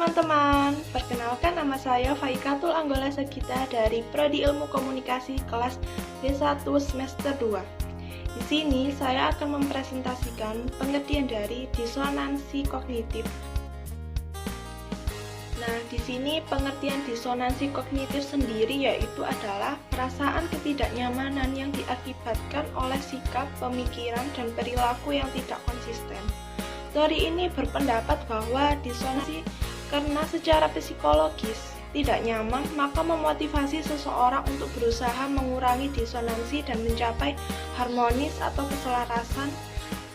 teman-teman, perkenalkan nama saya Faikatul Anggola Sagita dari Prodi Ilmu Komunikasi kelas D1 semester 2. Di sini saya akan mempresentasikan pengertian dari disonansi kognitif. Nah, di sini pengertian disonansi kognitif sendiri yaitu adalah perasaan ketidaknyamanan yang diakibatkan oleh sikap, pemikiran, dan perilaku yang tidak konsisten. Teori ini berpendapat bahwa disonansi karena secara psikologis tidak nyaman, maka memotivasi seseorang untuk berusaha mengurangi disonansi dan mencapai harmonis atau keselarasan.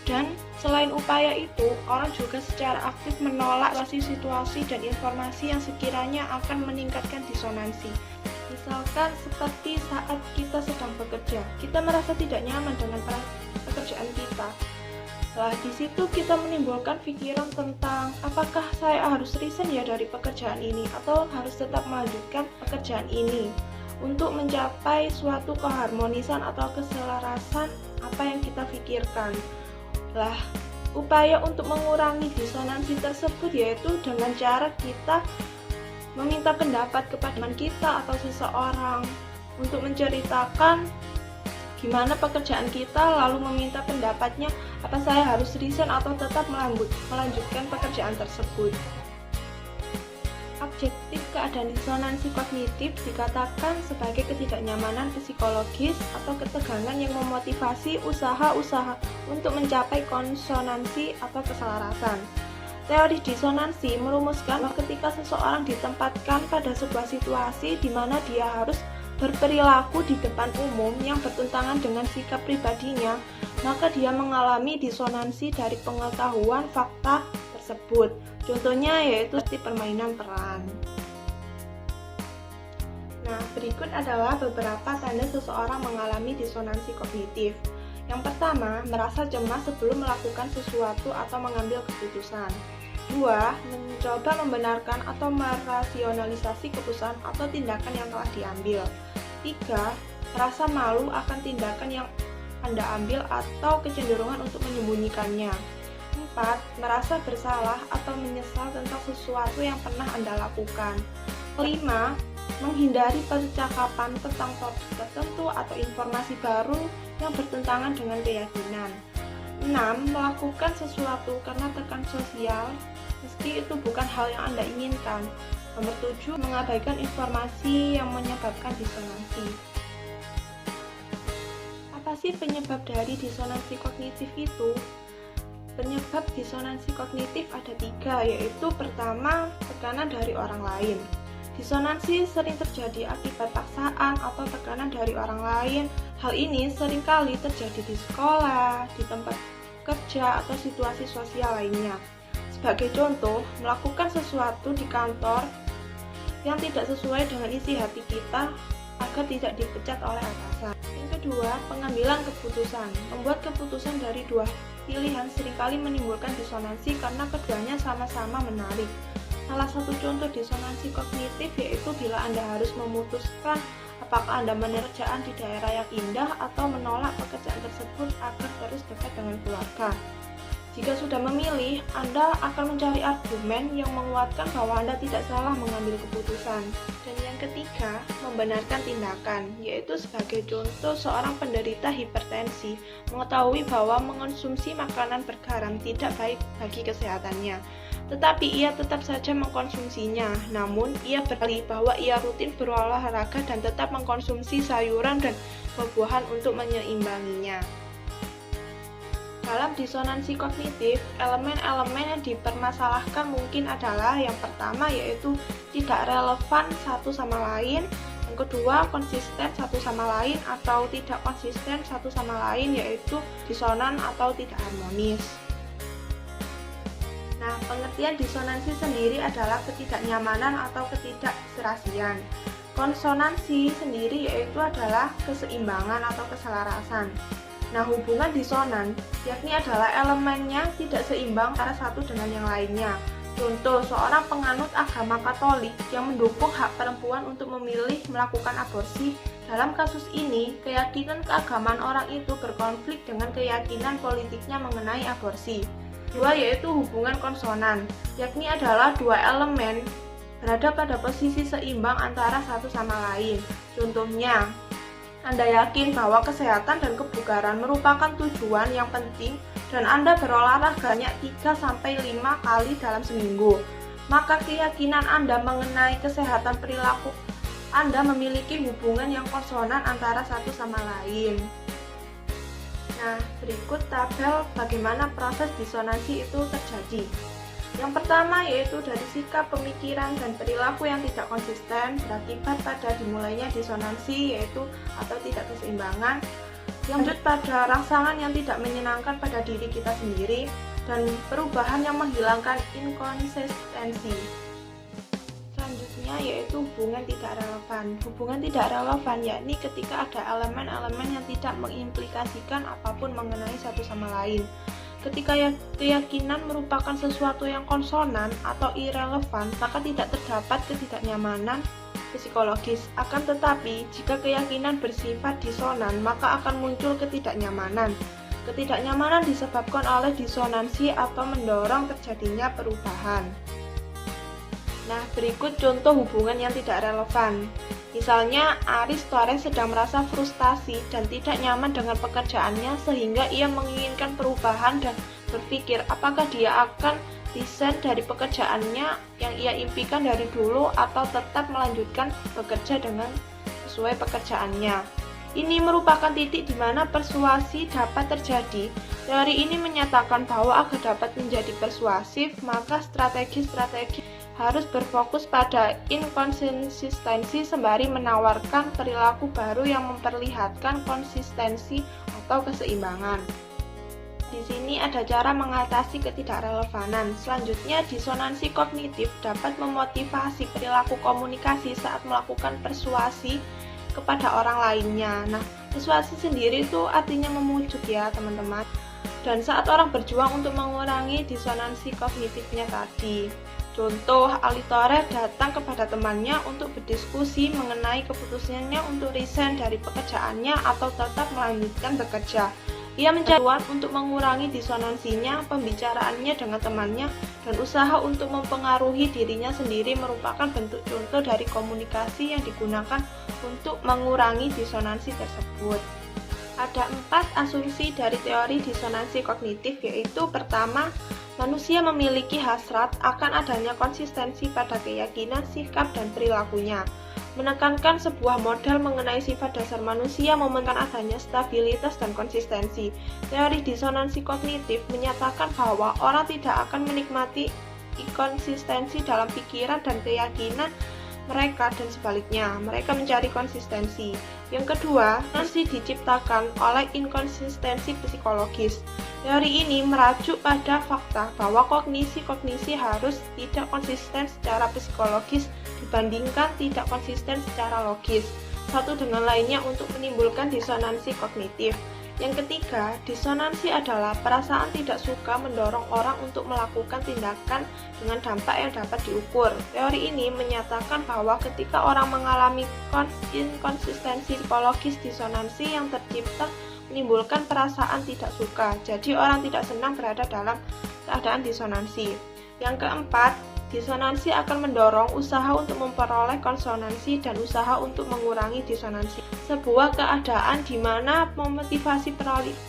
Dan selain upaya itu, orang juga secara aktif menolak situasi dan informasi yang sekiranya akan meningkatkan disonansi. Misalkan seperti saat kita sedang bekerja, kita merasa tidak nyaman dengan pekerjaan kita. Lah, di situ kita menimbulkan pikiran tentang apakah saya harus resign ya dari pekerjaan ini atau harus tetap melanjutkan pekerjaan ini untuk mencapai suatu keharmonisan atau keselarasan apa yang kita pikirkan. Lah, upaya untuk mengurangi disonansi tersebut yaitu dengan cara kita meminta pendapat kepada teman kita atau seseorang untuk menceritakan gimana pekerjaan kita, lalu meminta pendapatnya apa saya harus resign atau tetap melanjutkan pekerjaan tersebut. Objektif keadaan disonansi kognitif dikatakan sebagai ketidaknyamanan psikologis atau ketegangan yang memotivasi usaha-usaha untuk mencapai konsonansi atau keselarasan. Teori disonansi merumuskan bahwa ketika seseorang ditempatkan pada sebuah situasi di mana dia harus berperilaku di depan umum yang bertentangan dengan sikap pribadinya, maka dia mengalami disonansi dari pengetahuan fakta tersebut. Contohnya yaitu seperti permainan peran. Nah, berikut adalah beberapa tanda seseorang mengalami disonansi kognitif. Yang pertama, merasa cemas sebelum melakukan sesuatu atau mengambil keputusan. 2. Mencoba membenarkan atau merasionalisasi keputusan atau tindakan yang telah diambil. 3. Merasa malu akan tindakan yang Anda ambil atau kecenderungan untuk menyembunyikannya. 4. Merasa bersalah atau menyesal tentang sesuatu yang pernah Anda lakukan. 5. Menghindari percakapan tentang topik tertentu atau informasi baru yang bertentangan dengan keyakinan. 6. Melakukan sesuatu karena tekan sosial meski itu bukan hal yang Anda inginkan. Nomor 7. Mengabaikan informasi yang menyebabkan disonansi. Apa sih penyebab dari disonansi kognitif itu? Penyebab disonansi kognitif ada 3, yaitu pertama, tekanan dari orang lain. Disonansi sering terjadi akibat paksaan atau tekanan dari orang lain. Hal ini seringkali terjadi di sekolah, di tempat kerja, atau situasi sosial lainnya. Sebagai contoh, melakukan sesuatu di kantor yang tidak sesuai dengan isi hati kita agar tidak dipecat oleh atasan. Yang kedua, pengambilan keputusan. Membuat keputusan dari dua pilihan seringkali menimbulkan disonansi karena keduanya sama-sama menarik. Salah satu contoh disonansi kognitif yaitu bila Anda harus memutuskan apakah Anda menerjaan di daerah yang indah atau menolak pekerjaan tersebut agar terus dekat dengan keluarga. Jika sudah memilih, Anda akan mencari argumen yang menguatkan bahwa Anda tidak salah mengambil keputusan. Dan yang ketiga, membenarkan tindakan, yaitu sebagai contoh seorang penderita hipertensi mengetahui bahwa mengonsumsi makanan bergaram tidak baik bagi kesehatannya. Tetapi ia tetap saja mengkonsumsinya, namun ia berdalih bahwa ia rutin berolahraga dan tetap mengkonsumsi sayuran dan buah-buahan untuk menyeimbanginya. Dalam disonansi kognitif, elemen-elemen yang dipermasalahkan mungkin adalah yang pertama yaitu tidak relevan satu sama lain, yang kedua konsisten satu sama lain atau tidak konsisten satu sama lain yaitu disonan atau tidak harmonis. Nah, pengertian disonansi sendiri adalah ketidaknyamanan atau ketidakserasian. Konsonansi sendiri yaitu adalah keseimbangan atau keselarasan. Nah, hubungan disonan yakni adalah elemennya tidak seimbang antara satu dengan yang lainnya. Contoh, seorang penganut agama Katolik yang mendukung hak perempuan untuk memilih melakukan aborsi. Dalam kasus ini, keyakinan keagamaan orang itu berkonflik dengan keyakinan politiknya mengenai aborsi. Dua yaitu hubungan konsonan, yakni adalah dua elemen berada pada posisi seimbang antara satu sama lain. Contohnya, Anda yakin bahwa kesehatan dan kebugaran merupakan tujuan yang penting dan Anda berolahraga banyak 3-5 kali dalam seminggu. Maka keyakinan Anda mengenai kesehatan perilaku Anda memiliki hubungan yang konsonan antara satu sama lain. Nah, berikut tabel bagaimana proses disonansi itu terjadi. Yang pertama yaitu dari sikap, pemikiran, dan perilaku yang tidak konsisten berakibat pada dimulainya disonansi yaitu atau tidak keseimbangan. Yang lanjut pada rangsangan yang tidak menyenangkan pada diri kita sendiri dan perubahan yang menghilangkan inkonsistensi. Selanjutnya yaitu hubungan tidak relevan. Hubungan tidak relevan yakni ketika ada elemen-elemen yang tidak mengimplikasikan apapun mengenai satu sama lain. Ketika keyakinan merupakan sesuatu yang konsonan atau irrelevan, maka tidak terdapat ketidaknyamanan psikologis. Akan tetapi, jika keyakinan bersifat disonan, maka akan muncul ketidaknyamanan. Ketidaknyamanan disebabkan oleh disonansi atau mendorong terjadinya perubahan. Nah, berikut contoh hubungan yang tidak relevan. Misalnya, Aris Torres sedang merasa frustasi dan tidak nyaman dengan pekerjaannya sehingga ia menginginkan perubahan dan berpikir apakah dia akan resign dari pekerjaannya yang ia impikan dari dulu atau tetap melanjutkan bekerja dengan sesuai pekerjaannya. Ini merupakan titik di mana persuasi dapat terjadi. Teori ini menyatakan bahwa agar dapat menjadi persuasif, maka strategi harus berfokus pada inkonsistensi sembari menawarkan perilaku baru yang memperlihatkan konsistensi atau keseimbangan. Di sini ada cara mengatasi ketidakrelevanan. Selanjutnya, disonansi kognitif dapat memotivasi perilaku komunikasi saat melakukan persuasi kepada orang lainnya. Nah, persuasi sendiri itu artinya memujuk ya teman-teman. Dan saat orang berjuang untuk mengurangi disonansi kognitifnya tadi. Contoh, Ali Torres datang kepada temannya untuk berdiskusi mengenai keputusannya untuk resign dari pekerjaannya atau tetap melanjutkan bekerja. Ia mencari untuk mengurangi disonansinya, pembicaraannya dengan temannya, dan usaha untuk mempengaruhi dirinya sendiri merupakan bentuk contoh dari komunikasi yang digunakan untuk mengurangi disonansi tersebut. Ada 4 asumsi dari teori disonansi kognitif, yaitu pertama, manusia memiliki hasrat akan adanya konsistensi pada keyakinan, sikap, dan perilakunya. Menekankan sebuah model mengenai sifat dasar manusia mementingkan adanya stabilitas dan konsistensi. Teori disonansi kognitif menyatakan bahwa orang tidak akan menikmati inkonsistensi dalam pikiran dan keyakinan mereka dan sebaliknya, mereka mencari konsistensi. Yang kedua, disonansi diciptakan oleh inkonsistensi psikologis. Teori ini merujuk pada fakta bahwa kognisi harus tidak konsisten secara psikologis dibandingkan tidak konsisten secara logis satu dengan lainnya untuk menimbulkan disonansi kognitif. Yang ketiga, disonansi adalah perasaan tidak suka mendorong orang untuk melakukan tindakan dengan dampak yang dapat diukur. Teori ini menyatakan bahwa ketika orang mengalami inkonsistensi psikologis, disonansi yang tercipta menimbulkan perasaan tidak suka. Jadi orang tidak senang berada dalam keadaan disonansi. Yang keempat, disonansi akan mendorong usaha untuk memperoleh konsonansi dan usaha untuk mengurangi disonansi. Sebuah keadaan di mana memotivasi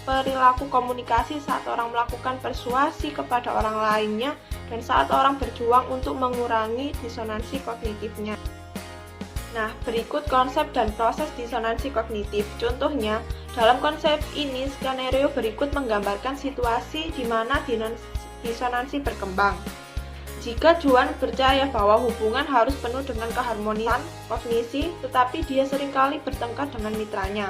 perilaku komunikasi saat orang melakukan persuasi kepada orang lainnya dan saat orang berjuang untuk mengurangi disonansi kognitifnya. Nah, berikut konsep dan proses disonansi kognitif. Contohnya, dalam konsep ini, skenario berikut menggambarkan situasi di mana disonansi berkembang. Jika Juan percaya bahwa hubungan harus penuh dengan keharmonisan kognisi, tetapi dia seringkali bertengkar dengan mitranya.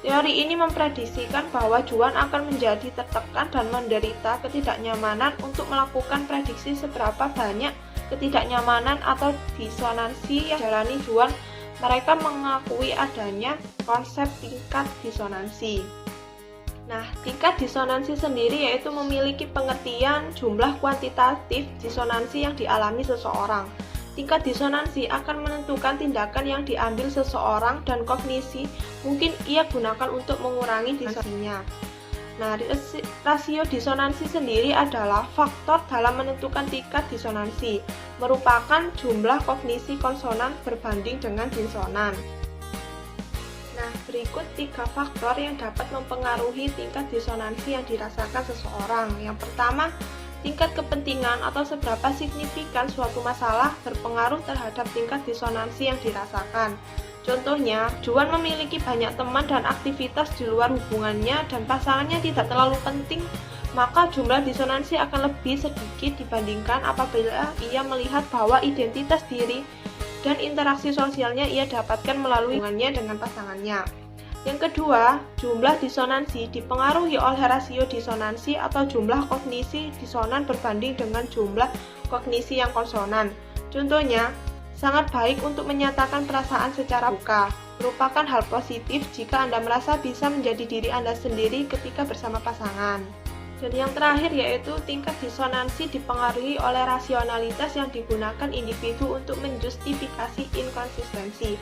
Teori ini memprediksikan bahwa Juan akan menjadi tertekan dan menderita ketidaknyamanan untuk melakukan prediksi seberapa banyak ketidaknyamanan atau disonansi yang dijalani Juan. Mereka mengakui adanya konsep tingkat disonansi. Nah, tingkat disonansi sendiri yaitu memiliki pengertian jumlah kuantitatif disonansi yang dialami seseorang. Tingkat disonansi akan menentukan tindakan yang diambil seseorang dan kognisi mungkin ia gunakan untuk mengurangi disonansinya. Nah, rasio disonansi sendiri adalah faktor dalam menentukan tingkat disonansi, merupakan jumlah kognisi konsonan berbanding dengan disonan. Nah, berikut 3 faktor yang dapat mempengaruhi tingkat disonansi yang dirasakan seseorang. Yang pertama, tingkat kepentingan atau seberapa signifikan suatu masalah berpengaruh terhadap tingkat disonansi yang dirasakan. Contohnya, Juan memiliki banyak teman dan aktivitas di luar hubungannya dan pasangannya tidak terlalu penting, maka jumlah disonansi akan lebih sedikit dibandingkan apabila ia melihat bahwa identitas diri dan interaksi sosialnya ia dapatkan melalui hubungannya dengan pasangannya. Yang kedua, jumlah disonansi dipengaruhi oleh rasio disonansi atau jumlah kognisi disonan berbanding dengan jumlah kognisi yang konsonan. Contohnya, sangat baik untuk menyatakan perasaan secara buka. Merupakan hal positif jika Anda merasa bisa menjadi diri Anda sendiri ketika bersama pasangan. Dan yang terakhir yaitu tingkat disonansi dipengaruhi oleh rasionalitas yang digunakan individu untuk menjustifikasi inkonsistensi.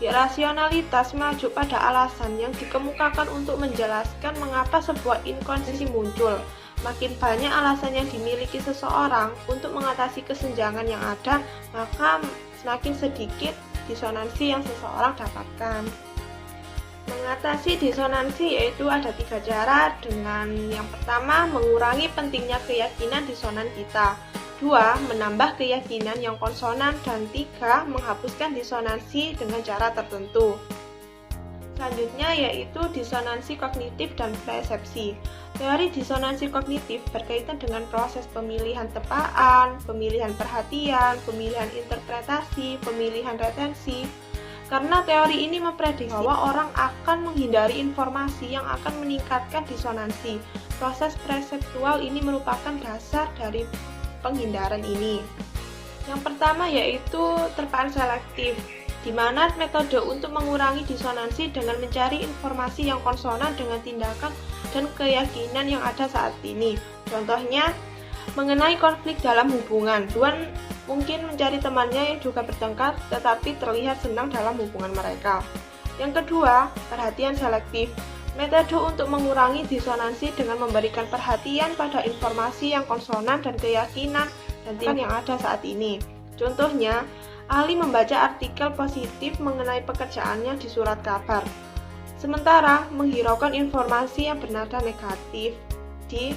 Rasionalitas merujuk pada alasan yang dikemukakan untuk menjelaskan mengapa sebuah inkonsistensi muncul. Makin banyak alasan yang dimiliki seseorang untuk mengatasi kesenjangan yang ada, maka semakin sedikit disonansi yang seseorang dapatkan. Mengatasi disonansi yaitu ada 3 cara, dengan yang pertama mengurangi pentingnya keyakinan disonan kita, 2 menambah keyakinan yang konsonan, dan 3 menghapuskan disonansi dengan cara tertentu. Selanjutnya yaitu disonansi kognitif dan persepsi. Teori disonansi kognitif berkaitan dengan proses pemilihan tepaan, pemilihan perhatian, pemilihan interpretasi, pemilihan retensi. Karena teori ini memprediksi bahwa orang akan menghindari informasi yang akan meningkatkan disonansi. Proses perseptual ini merupakan dasar dari penghindaran ini. Yang pertama yaitu terpaan selektif, di mana metode untuk mengurangi disonansi dengan mencari informasi yang konsonan dengan tindakan dan keyakinan yang ada saat ini. Contohnya, mengenai konflik dalam hubungan, Juan mungkin mencari temannya yang juga bertengkar tetapi terlihat senang dalam hubungan mereka. Yang kedua, perhatian selektif, metode untuk mengurangi disonansi dengan memberikan perhatian pada informasi yang konsonan dan keyakinan dan tindakan yang ada saat ini. Contohnya, Ali membaca artikel positif mengenai pekerjaannya di surat kabar, sementara menghiraukan informasi yang bernada negatif di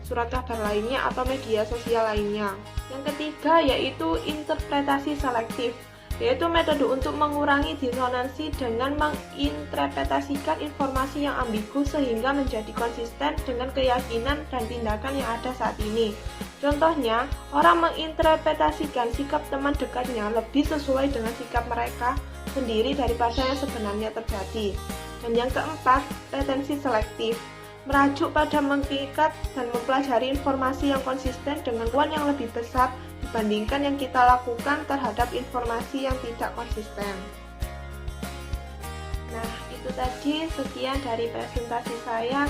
surat kabar lainnya atau media sosial lainnya. Yang ketiga yaitu interpretasi selektif, yaitu metode untuk mengurangi disonansi dengan menginterpretasikan informasi yang ambigu sehingga menjadi konsisten dengan keyakinan dan tindakan yang ada saat ini. Contohnya, orang menginterpretasikan sikap teman dekatnya lebih sesuai dengan sikap mereka sendiri daripada yang sebenarnya terjadi. Dan yang keempat, retensi selektif, merajuk pada mengikat dan mempelajari informasi yang konsisten dengan kualitas yang lebih besar dibandingkan yang kita lakukan terhadap informasi yang tidak konsisten. Nah, itu tadi sekian dari presentasi saya.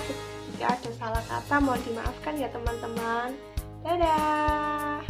Jika ada salah kata mohon dimaafkan ya teman-teman. Dadah!